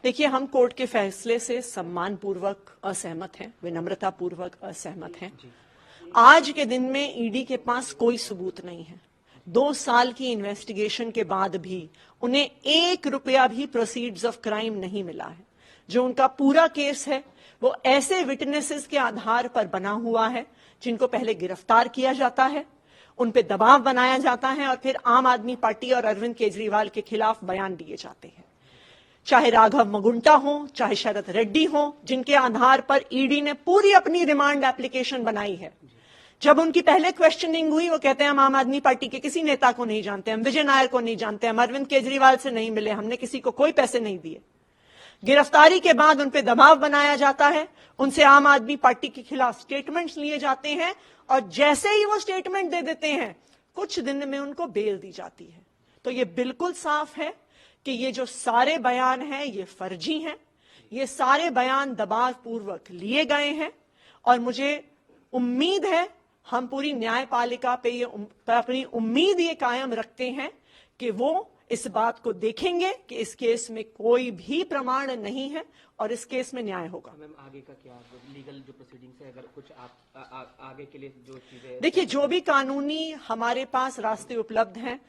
देखिए, हम कोर्ट के फैसले से सम्मानपूर्वक असहमत हैं, विनम्रतापूर्वक असहमत हैं। आज के दिन में ईडी के पास कोई सबूत नहीं है। 2 साल की इन्वेस्टिगेशन के बाद भी उन्हें 1 रुपया भी प्रोसीड्स ऑफ क्राइम नहीं मिला है। जो उनका पूरा केस है वो ऐसे विटनेसेस के आधार पर बना हुआ है जिनको पहले गिरफ्तार किया जाता है, उन पे दबाव बनाया जाता है और फिर आम आदमी पार्टी और अरविंद केजरीवाल के खिलाफ बयान दिए जाते हैं। चाहे राघव मगुंटा हो, चाहे शरद रेड्डी हो, जिनके आधार पर ईडी ने पूरी अपनी रिमांड एप्लीकेशन बनाई है। जब उनकी पहले क्वेश्चनिंग हुई, वो कहते हैं हम आम आदमी पार्टी के किसी नेता को नहीं जानते, हम विजय नायर को नहीं जानते, हम अरविंद केजरीवाल से नहीं मिले, हमने किसी को कोई पैसे नहीं दिए। गिरफ्तारी के बाद उन पे दबाव बनाया जाता है, उनसे आम आदमी पार्टी के खिलाफ स्टेटमेंट्स लिए जाते हैं और जैसे ही वो स्टेटमेंट दे देते हैं कुछ दिन में उनको बेल दी जाती है। तो ये बिल्कुल साफ है कि ये जो सारे बयान हैं ये फर्जी हैं, ये सारे बयान दबावपूर्वक लिए गए हैं और मुझे उम्मीद है, हम पूरी न्यायपालिका पे ये अपनी उम्मीद ये कायम रखते हैं कि वो इस बात को देखेंगे कि इस केस में कोई भी प्रमाण नहीं है और इस केस में न्याय होगा। मैम, आगे का क्या लीगल जो प्रोसीडिंग्स है, अगर कुछ आप आगे के लिए जो चीजें, देखिए, जो भी कानूनी हमारे पास रास्ते उपलब्ध हैं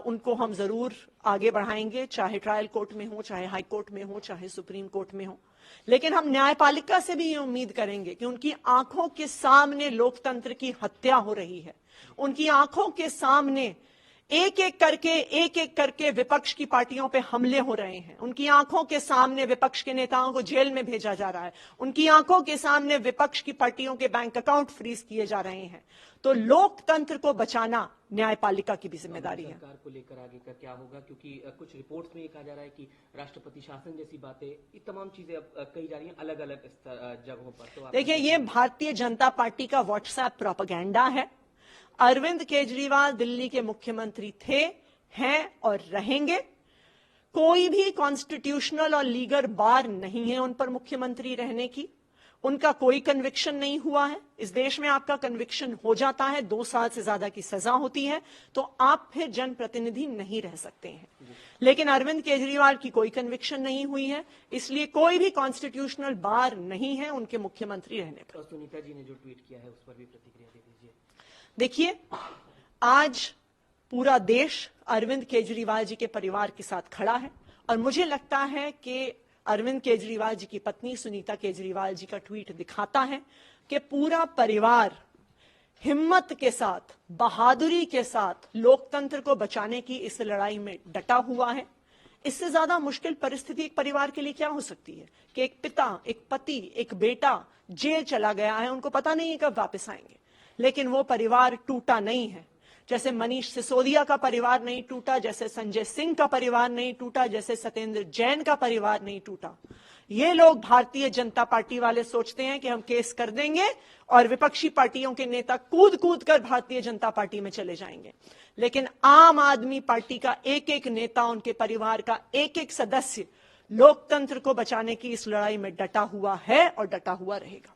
उनको हम जरूर आगे बढ़ाएंगे, चाहे ट्रायल कोर्ट में हो, चाहे हाई कोर्ट में हो, चाहे सुप्रीम कोर्ट में हो। लेकिन हम न्यायपालिका से भी ये उम्मीद करेंगे कि उनकी आंखों के सामने लोकतंत्र की हत्या हो रही है, उनकी आंखों के सामने एक एक करके विपक्ष की पार्टियों पे हमले हो रहे हैं, उनकी आंखों के सामने विपक्ष के नेताओं को जेल में भेजा जा रहा है, उनकी आंखों के सामने विपक्ष की पार्टियों के बैंक अकाउंट फ्रीज किए जा रहे हैं। तो लोकतंत्र को बचाना न्यायपालिका की भी जिम्मेदारी है। सरकार को लेकर आगे का क्या होगा, क्योंकि कुछ रिपोर्ट्स में ये कहा जा रहा है कि राष्ट्रपति शासन जैसी बातें, ये तमाम चीजें अब कही जा रही हैं अलग अलग जगहों पर। तो देखिए, ये भारतीय जनता पार्टी का व्हाट्सएप प्रोपेगेंडा है। अरविंद केजरीवाल दिल्ली के मुख्यमंत्री थे, हैं और रहेंगे। कोई भी कॉन्स्टिट्यूशनल और लीगल बार नहीं है उन पर मुख्यमंत्री रहने की। उनका कोई कन्विक्शन नहीं हुआ है। इस देश में आपका कन्विक्शन हो जाता है, 2 साल से ज्यादा की सजा होती है, तो आप फिर जनप्रतिनिधि नहीं रह सकते हैं। लेकिन अरविंद केजरीवाल की कोई कन्विक्शन नहीं हुई है, इसलिए कोई भी कॉन्स्टिट्यूशनल बार नहीं है उनके मुख्यमंत्री रहने पर। सुनीता जी ने जो ट्वीट किया है उस पर भी प्रतिक्रिया दे दीजिए। देखिए, आज पूरा देश अरविंद केजरीवाल जी के परिवार के साथ खड़ा है और मुझे लगता है कि अरविंद केजरीवाल जी की पत्नी सुनीता केजरीवाल जी का ट्वीट दिखाता है कि पूरा परिवार हिम्मत के साथ, बहादुरी के साथ लोकतंत्र को बचाने की इस लड़ाई में डटा हुआ है। इससे ज्यादा मुश्किल परिस्थिति एक परिवार के लिए क्या हो सकती है कि एक पिता, एक पति, एक बेटा जेल चला गया है, उनको पता नहीं है कब वापस आएंगे, लेकिन वो परिवार टूटा नहीं है। जैसे मनीष सिसोदिया का परिवार नहीं टूटा, जैसे संजय सिंह का परिवार नहीं टूटा, जैसे सत्येंद्र जैन का परिवार नहीं टूटा। ये लोग भारतीय जनता पार्टी वाले सोचते हैं कि हम केस कर देंगे और विपक्षी पार्टियों के नेता कूद कूद कर भारतीय जनता पार्टी में चले जाएंगे। लेकिन आम आदमी पार्टी का एक एक नेता, उनके परिवार का एक एक सदस्य लोकतंत्र को बचाने की इस लड़ाई में डटा हुआ है और डटा हुआ रहेगा।